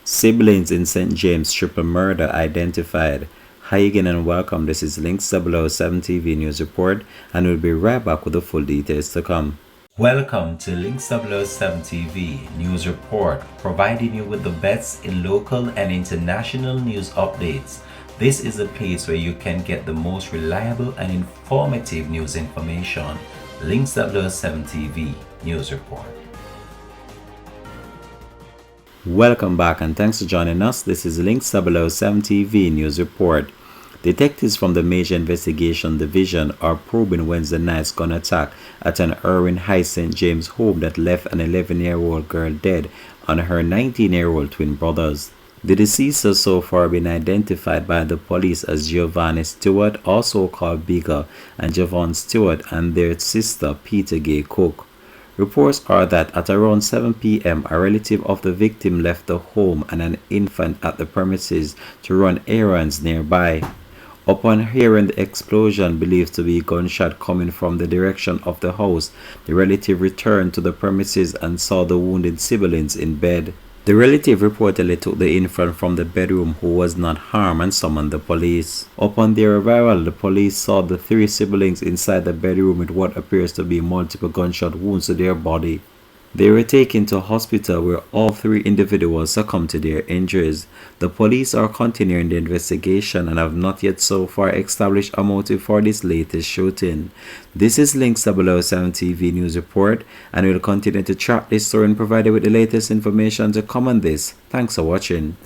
Siblings in St. James triple murder identified. Hi again and welcome. This is Links 007 TV News Report, and we'll be right back with the full details to come. Welcome to Links 007 TV News Report, providing you with the best in local and international news updates. This is a place where you can get the most reliable and informative news information. Links 007 TV News Report. Welcome back and thanks for joining us. This is Links 007 TV News Report. Detectives from the Major Investigation Division are probing Wednesday night's gun attack at an Irwin Heights St. James home that left an 11-year-old girl dead and her 19-year-old twin brothers. The deceased has so far been identified by the police as Giovanni Stewart, also called Bigger, and Javon Stewart, and their sister Peter Gay Cook. Reports are that at around 7 p.m. a relative of the victim left the home and an infant at the premises to run errands nearby. Upon hearing the explosion believed to be a gunshot coming from the direction of the house, the relative returned to the premises and saw the wounded siblings in bed. The relative reportedly took the infant from the bedroom, who was not harmed, and summoned the police. Upon their arrival, the police saw the three siblings inside the bedroom with what appears to be multiple gunshot wounds to their body. They were taken to a hospital where all three individuals succumbed to their injuries. The police are continuing the investigation and have not yet so far established a motive for this latest shooting. This is Links 007 TV News Report, and we will continue to track this story and provide you with the latest information to come on this. Thanks for watching.